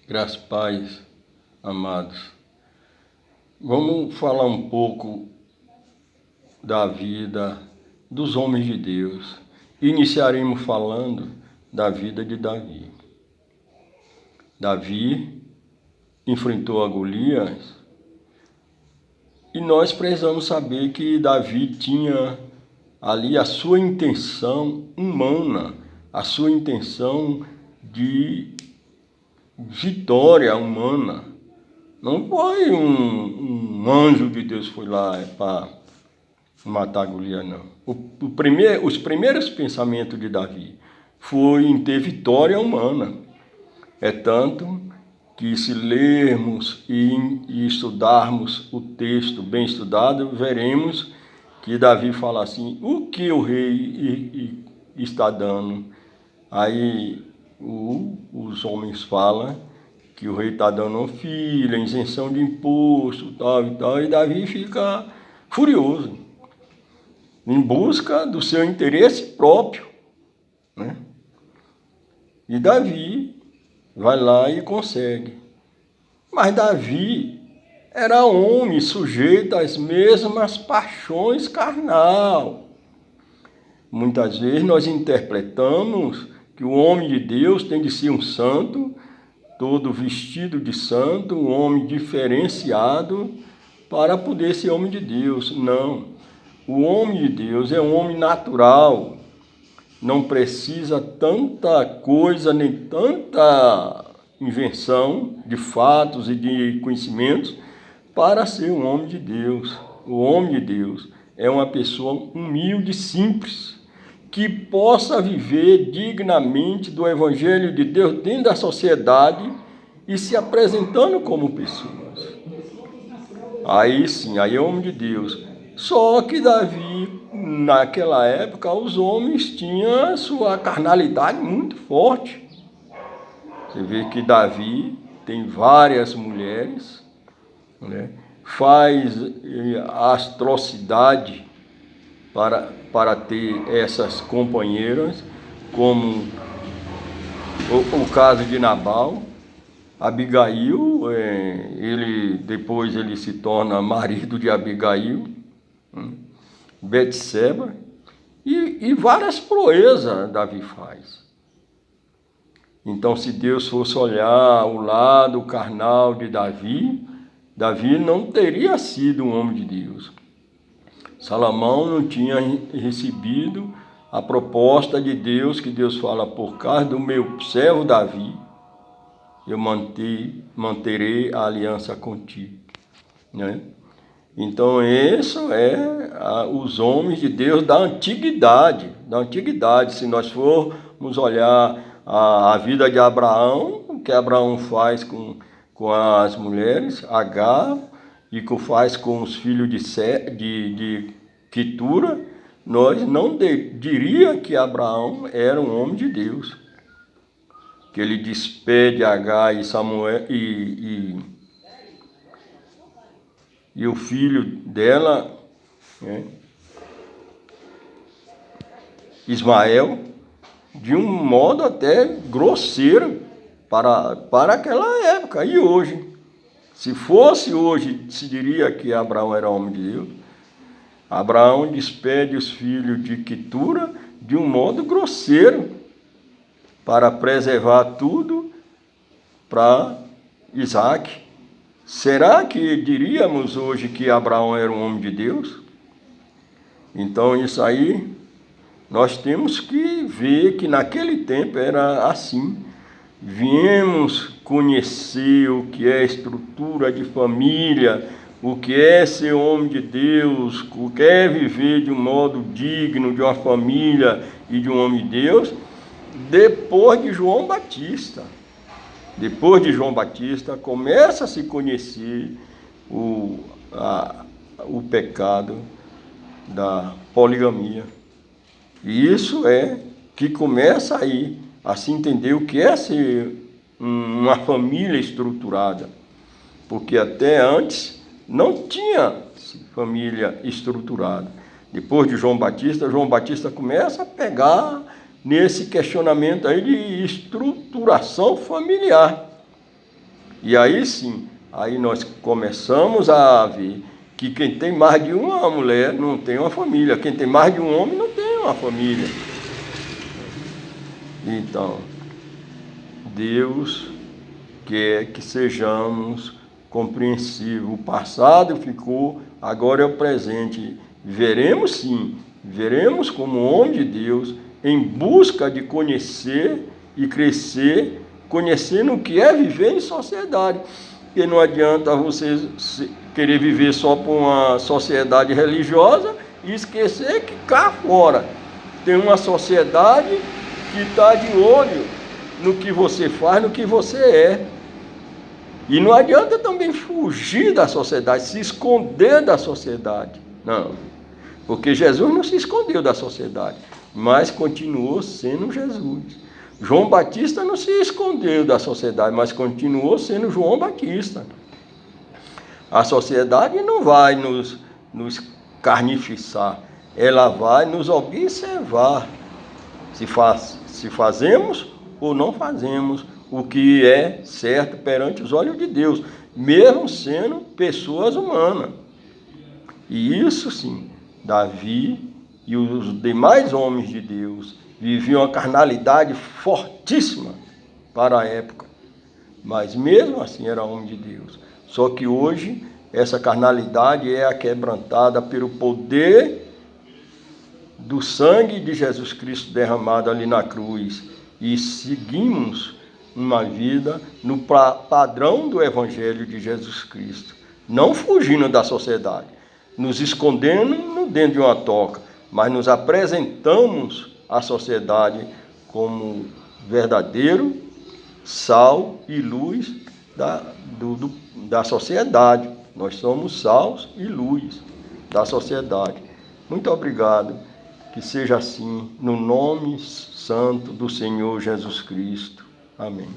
Graças a paz, amados. Vamos falar um pouco da vida dos homens de Deus. Iniciaremos falando da vida de Davi. Davi enfrentou a Golias e nós precisamos saber que Davi tinha ali a sua intenção humana, a sua intenção de vitória humana. Não foi um anjo de Deus foi lá para matar Golias, não. Os primeiros pensamentos de Davi foi em ter vitória humana. É tanto que se lermos e estudarmos o texto bem estudado, veremos que Davi fala assim: o que o rei está dando? Aí os homens falam que o rei está dando um filho, isenção de imposto, tal e tal, e Davi fica furioso, em busca do seu interesse próprio, né? E Davi vai lá e consegue. Mas Davi era homem sujeito às mesmas paixões carnal. Muitas vezes nós interpretamos que o homem de Deus tem de ser um santo, todo vestido de santo, um homem diferenciado para poder ser homem de Deus. Não. O homem de Deus é um homem natural, não precisa tanta coisa, nem tanta invenção de fatos e de conhecimentos para ser um homem de Deus. O homem de Deus é uma pessoa humilde e simples, que possa viver dignamente do Evangelho de Deus dentro da sociedade e se apresentando como pessoas. Aí sim, aí é homem de Deus. Só que Davi, naquela época, os homens tinham sua carnalidade muito forte. Você vê que Davi tem várias mulheres, né? Faz atrocidade para ter essas companheiras, como o caso de Nabal. Abigail, depois ele se torna marido de Abigail, Betseba, e várias proezas Davi faz. Então, se Deus fosse olhar o lado carnal de Davi, Davi não teria sido um homem de Deus. Salomão não tinha recebido a proposta de Deus, que Deus fala: por causa do meu servo Davi, eu manterei a aliança contigo, né? Então, isso é os homens de Deus da antiguidade. Se nós formos olhar a vida de Abraão, o que Abraão faz com as mulheres, Agar, e que faz com os filhos de Quetura, nós não diria que Abraão era um homem de Deus. Que ele despede Agar e Samuel e o filho dela, né, Ismael, de um modo até grosseiro para aquela época. E hoje, se fosse hoje, se diria que Abraão era homem de Deus. Abraão despede os filhos de Quetura de um modo grosseiro, para preservar tudo para Isaac. Será que diríamos hoje que Abraão era um homem de Deus? Então, isso aí, nós temos que ver que naquele tempo era assim. Viemos conhecer o que é estrutura de família, o que é ser homem de Deus, o que é viver de um modo digno de uma família e de um homem de Deus, depois de João Batista. Depois de João Batista, começa a se conhecer o pecado da poligamia. E isso é que começa aí a se entender o que é ser uma família estruturada. Porque até antes não tinha família estruturada. Depois de João Batista começa a pegar nesse questionamento aí de estruturação familiar. E aí sim, aí nós começamos a ver que quem tem mais de uma mulher não tem uma família, quem tem mais de um homem não tem uma família. Então, Deus quer que sejamos compreensivos. O passado ficou, agora é o presente. Veremos sim, veremos como homem de Deus em busca de conhecer e crescer, conhecendo o que é viver em sociedade. Porque não adianta você querer viver só por uma sociedade religiosa e esquecer que cá fora tem uma sociedade que está de olho no que você faz, no que você é. E não adianta também fugir da sociedade, se esconder da sociedade. Não, porque Jesus não se escondeu da sociedade, mas continuou sendo Jesus. João Batista não se escondeu da sociedade, mas continuou sendo João Batista. A sociedade não vai nos carnificar, ela vai nos observar se fazemos ou não fazemos o que é certo perante os olhos de Deus, mesmo sendo pessoas humanas. E isso sim, Davi e os demais homens de Deus viviam uma carnalidade fortíssima para a época, mas mesmo assim era homem de Deus. Só que hoje essa carnalidade é aquebrantada pelo poder do sangue de Jesus Cristo derramado ali na cruz, e seguimos uma vida no padrão do Evangelho de Jesus Cristo, não fugindo da sociedade, nos escondendo dentro de uma toca, mas nos apresentamos à sociedade como verdadeiro sal e luz da sociedade. Nós somos sal e luz da sociedade. Muito obrigado. Que seja assim, no nome santo do Senhor Jesus Cristo. Amém.